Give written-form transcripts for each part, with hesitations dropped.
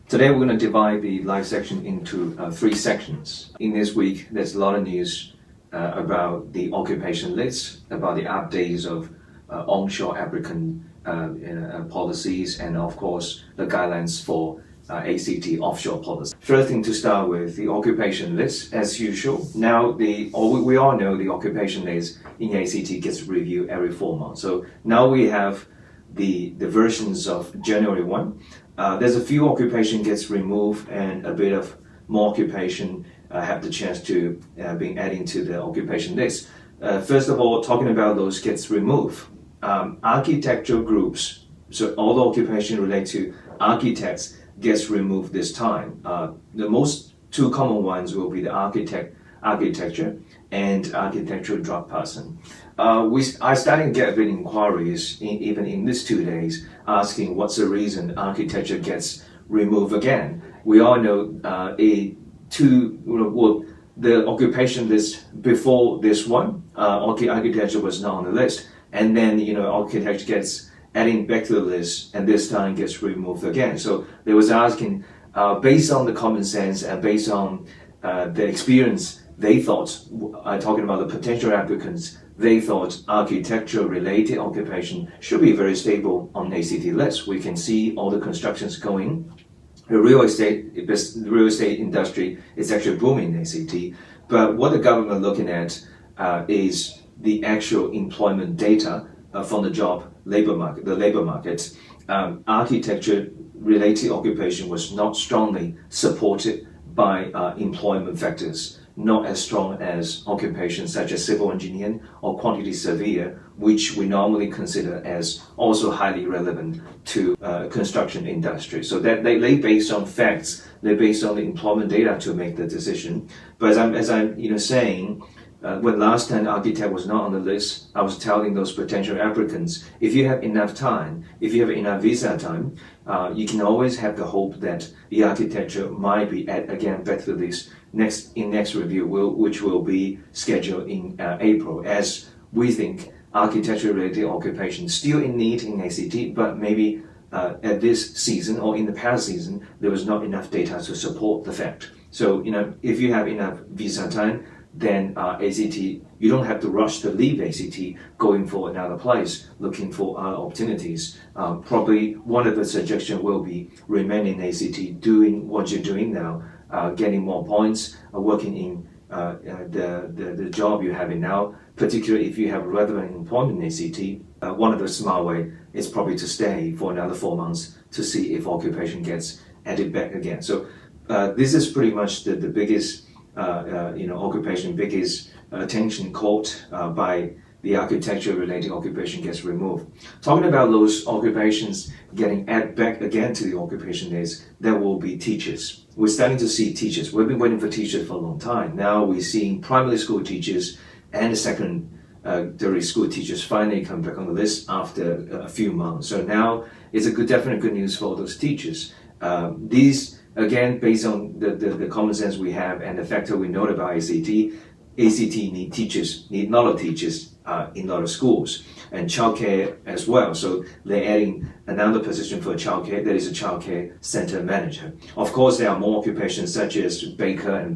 Today we're going to divide the live section into 3 sections. In this week, there's a lot of news about the occupation list, about the updates of onshore applicant policies, and of course the guidelines for ACT offshore policy. First thing to start with, the occupation list, as usual. Now, we all know the occupation list in ACT gets reviewed every 4 months. So now we have the versions of January 1. There's a few occupation gets removed, and a bit of more occupation have the chance to be added to the occupation list. First of all, talking about those gets removed. Architectural groups, so all the occupation related to architects gets removed this time. The most 2 common ones will be the architecture and architectural drug person. I started to get a bit of inquiries even in these 2 days asking what's the reason architecture gets removed again. We all know the occupation list before this one, architecture was not on the list, and then architecture gets adding back to the list, and this time gets removed again. So they was asking, based on the common sense and based on the experience, they thought, talking about the potential applicants, they thought architecture-related occupation should be very stable on ACT list. We can see all the constructions going. The real estate industry is actually booming in ACT. But what the government looking at is the actual employment data from the labor market. Architecture-related occupation was not strongly supported by employment factors, not as strong as occupations such as civil engineering or quantity surveyor, which we normally consider as also highly relevant to construction industry. So that they based on facts, they based on the employment data to make the decision. But as I'm saying, when last time architect was not on the list, I was telling those potential applicants, if you have enough time, if you have enough visa time, you can always have the hope that the architecture might be again back to this next review, which will be scheduled in April, as we think architecture-related occupation still in need in ACT, but maybe at this season or in the past season, there was not enough data to support the fact. So, if you have enough visa time, then ACT, you don't have to rush to leave ACT, going for another place, looking for other opportunities. Probably one of the suggestions will be remaining in ACT, doing what you're doing now, getting more points, working in the job you're having now, particularly if you have relevant employment in ACT. One of the smart way is probably to stay for another 4 months to see if occupation gets added back again. So this is pretty much the biggest occupation, biggest attention caught by the architecture-related occupation gets removed. Talking about those occupations getting added back again to the occupation list, there will be teachers. We're starting to see teachers. We've been waiting for teachers for a long time. Now we're seeing primary school teachers and secondary school teachers finally come back on the list after a few months. So now it's definitely good news for those teachers. These, again, based on the common sense we have and the factor we know about ACT need a lot of teachers in a lot of schools, and childcare as well. So they're adding another position for childcare, that is a childcare center manager. Of course, there are more occupations such as baker and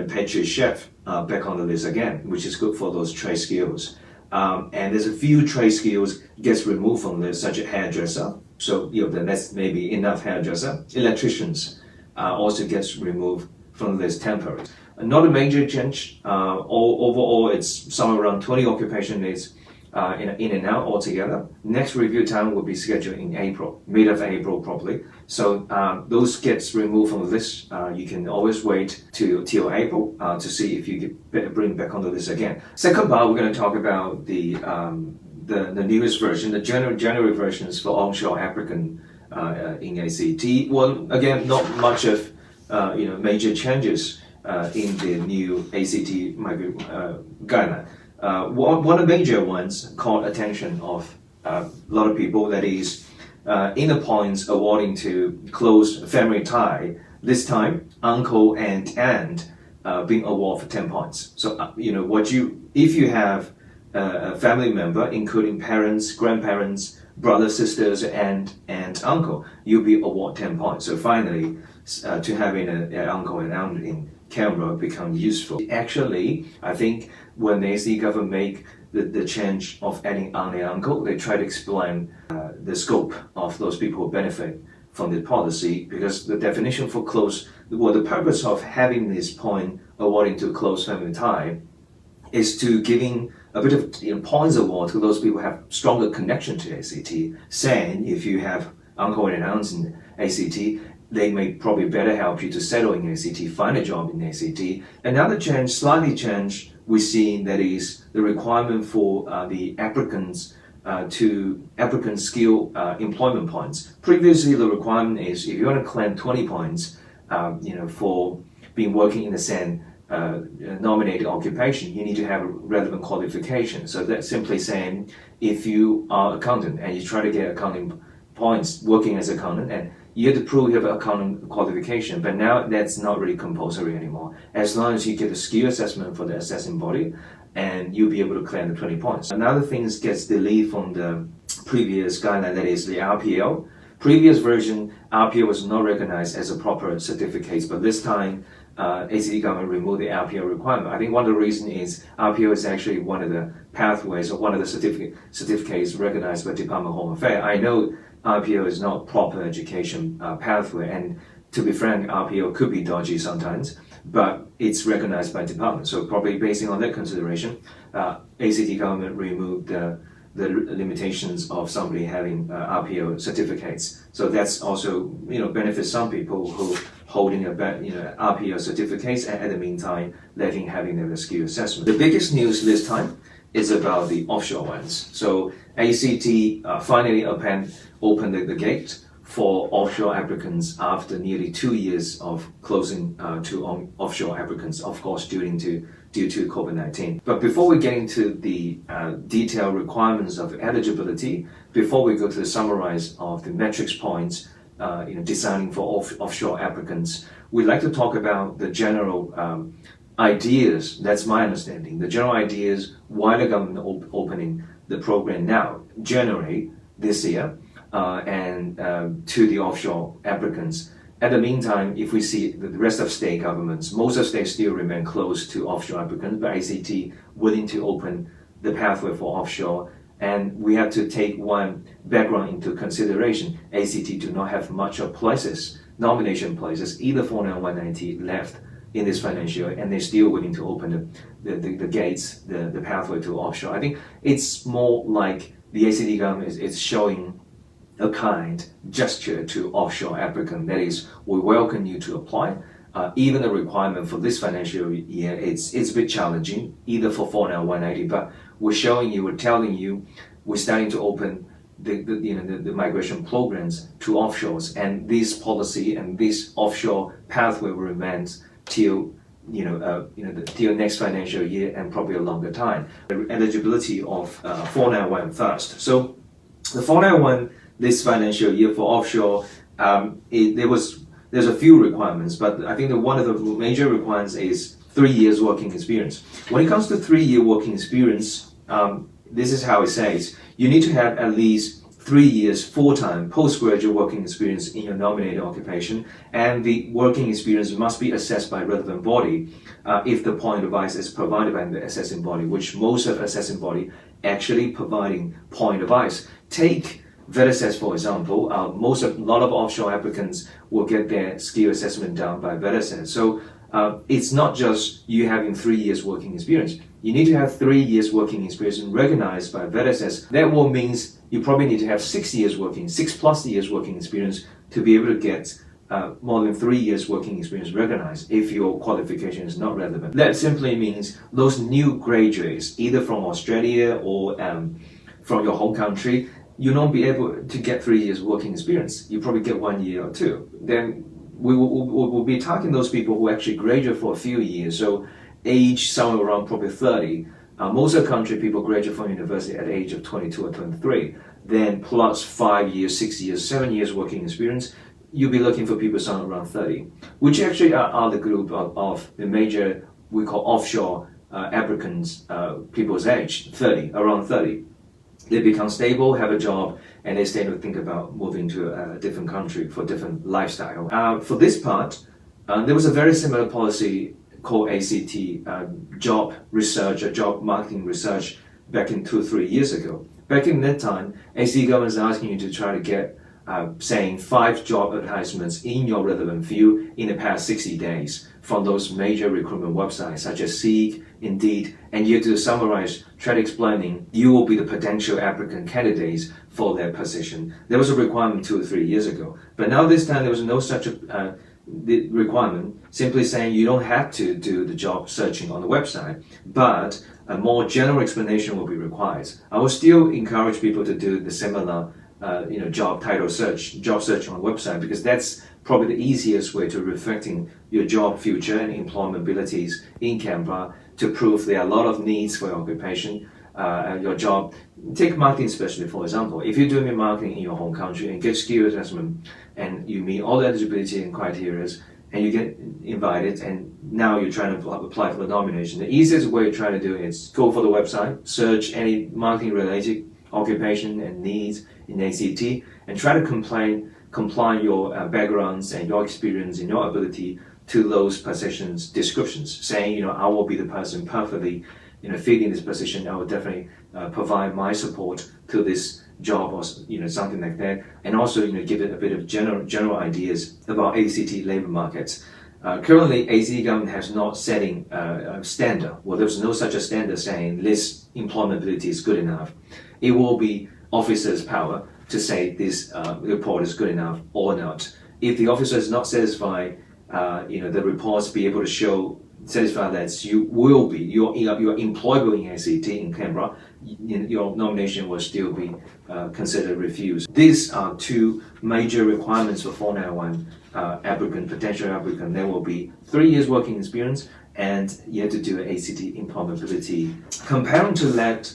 pastry chef back on the list again, which is good for those trade skills. And there's a few trade skills gets removed from the list, such as hairdresser. So then that's maybe enough hairdresser. Electricians also gets removed from the list temporarily. Not a major change. Overall, it's somewhere around 20 occupation lists in and out altogether. Next review time will be scheduled in April, mid of April probably. So those gets removed from the list. You can always wait till April to see if you get bring back on the list again. Second part, we're going to talk about the newest version, the January versions for onshore applicant in ACT. Well, again, not much of major changes in the new ACT guideline. One of the major ones caught attention of a lot of people, that is in the points awarding to close family tie. This time, uncle and aunt being awarded for 10 points. So if you have a family member, including parents, grandparents, brother, sisters, and uncle, you'll be awarded 10 points. So finally, to having an uncle and aunt in Canberra become useful. Actually, I think when the AC government make the change of adding aunt and uncle, they try to explain the scope of those people who benefit from the policy, because the definition for close, well, the purpose of having this point awarding to close family tie is to giving a bit of points award to those people who have stronger connection to ACT, saying if you have uncle and aunts in ACT, they may probably better help you to settle in ACT, find a job in ACT. Another change, slightly change, we're seeing that is the requirement for the applicants to applicant skill employment points. Previously, the requirement is if you want to claim 20 points, for being working in the same nominated occupation, you need to have a relevant qualification. So that's simply saying if you are accountant and you try to get accounting points working as accountant, and you have to prove you have an accounting qualification, but now that's not really compulsory anymore. As long as you get a skill assessment for the assessing body, and you'll be able to claim the 20 points. Another thing gets deleted from the previous guideline, that is the RPL. Previous version, RPL was not recognized as a proper certificate, but this time, ACT government removed the RPL requirement. I think one of the reasons is RPL is actually one of the pathways or one of the certificates recognized by Department of Home Affairs. I know RPL is not proper education pathway, and to be frank, RPL could be dodgy sometimes, but it's recognized by department. So probably based on that consideration, ACT government removed the limitations of somebody having RPO certificates. So that's also benefits some people who holding RPO certificates, and at the meantime having their skill assessment. The biggest news this time is about the offshore ones. So ACT finally opened the gate for offshore applicants after nearly 2 years of closing to offshore applicants, of course, due to COVID-19. But before we get into the detailed requirements of eligibility, before we go to the summarize of the metrics points, designing for offshore applicants, we'd like to talk about the general ideas. That's my understanding. The general ideas why the government opening the program now, January this year, and to the offshore applicants. At the meantime, if we see the rest of state governments, most of states still remain closed to offshore applicants, but ACT willing to open the pathway for offshore. And we have to take one background into consideration. ACT do not have much of places, nomination places, either 49190 left in this financial year, and they're still willing to open the gates, the pathway to offshore. I think it's more like the ACT government is showing a kind gesture to offshore applicant, that is, we welcome you to apply. Even the requirement for this financial year, it's a bit challenging, either for 49190, but we're telling you, we're starting to open the migration programs to offshores, and this policy and this offshore pathway will remain till till next financial year and probably a longer time. The eligibility of 491 first. So the 491 this financial year for offshore, there's a few requirements, but I think that one of the major requirements is 3 years working experience. When it comes to 3-year working experience, this is how it says: you need to have at least 3 years full-time postgraduate working experience in your nominated occupation, and the working experience must be assessed by relevant body if the point advice is provided by the assessing body, which most of assessing body actually providing point advice. Take VETASES, for example. A lot of offshore applicants will get their skill assessment done by VETASES. So it's not just you having 3 years working experience. You need to have 3 years working experience recognized by VETASES. That will means you probably need to have 6 years working, 6+ years working experience to be able to get more than 3 years working experience recognized if your qualification is not relevant. That simply means those new graduates, either from Australia or from your home country, you'll not be able to get 3 years working experience. You probably get 1 year or 2. Then we will be targeting those people who actually graduate for a few years. So age somewhere around probably 30. Most of the country, people graduate from university at the age of 22 or 23. Then plus 5 years, 6 years, 7 years working experience, you'll be looking for people somewhere around 30, which actually are the group of the major, we call offshore applicants, people's age, 30, around 30. They become stable, have a job, and they start to think about moving to a different country for different lifestyle. For this part, there was a very similar policy called ACT, job research or job marketing research back in 2-3 years ago. Back in that time, ACT government is asking you to try to get saying 5 job advertisements in your relevant field in the past 60 days from those major recruitment websites such as Seek, Indeed, and you have to summarize, try to explaining you will be the potential applicant candidates for that position. There was a requirement 2 or 3 years ago, but now this time there was no such a the requirement, simply saying you don't have to do the job searching on the website, but a more general explanation will be required. I will still encourage people to do the similar job title search, job search on the website, because that's probably the easiest way to reflecting your job future and employment abilities in Canberra to prove there are a lot of needs for your occupation, your job. Take marketing specialist, for example. If you're doing marketing in your home country and get skill assessment and you meet all the eligibility and criteria and you get invited and now you're trying to apply for the nomination, the easiest way to try to do it is go for the website, search any marketing related occupation and needs in ACT and try to comply your backgrounds and your experience and your ability to those positions descriptions, saying, I will be the person perfectly fitting this position. I will definitely provide my support to this job or something like that, and also give it a bit of general ideas about ACT labor markets. Currently, ACT government has not setting a standard. Well, there's no such a standard saying this employment ability is good enough. It will be officers' power to say this report is good enough or not. If the officer is not satisfied, the reports be able to satisfy that you will be, you're employable in ACT in Canberra, your nomination will still be considered refused. These are 2 major requirements for 491 potential applicant. There will be 3 years working experience and you have to do an ACT employability. Comparing to that,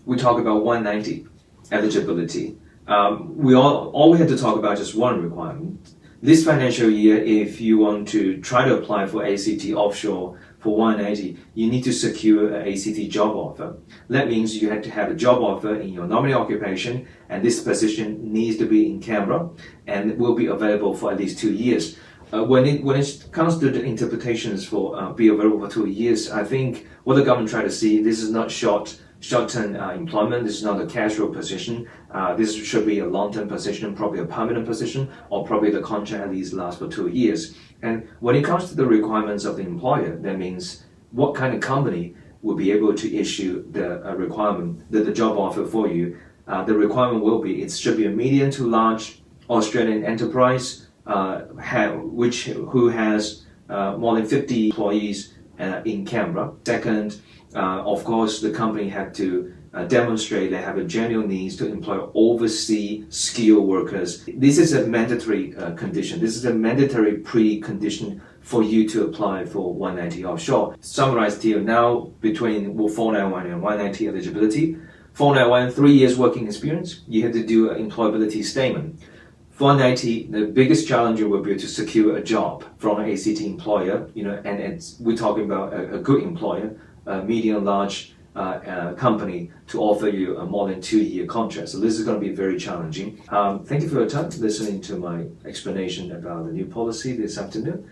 we talk about 190 eligibility. All we had to talk about just one requirement. This financial year, if you want to try to apply for ACT Offshore for 180, you need to secure an ACT job offer. That means you have to have a job offer in your nominal occupation, and this position needs to be in Canberra and will be available for at least 2 years. When it comes to the interpretations for be available for 2 years, I think what the government try to see, this is not short-term employment. This is not a casual position. This should be a long-term position, probably a permanent position, or probably the contract at least lasts for 2 years. And when it comes to the requirements of the employer, that means what kind of company will be able to issue the requirement, the job offer for you. The requirement will be, it should be a medium to large Australian enterprise who has more than 50 employees in Canberra. Second, of course, the company had to demonstrate they have a genuine needs to employ overseas skilled workers. This is a mandatory condition. This is a mandatory precondition for you to apply for 190 offshore. Summarized here now between 491 and 190 eligibility. 491, 3 years working experience. You have to do an employability statement. 490, the biggest challenge will be to secure a job from an ACT employer, and we're talking about a good employer, a medium, large company to offer you a more than 2-year contract. So this is going to be very challenging. Thank you for your time listening to my explanation about the new policy this afternoon.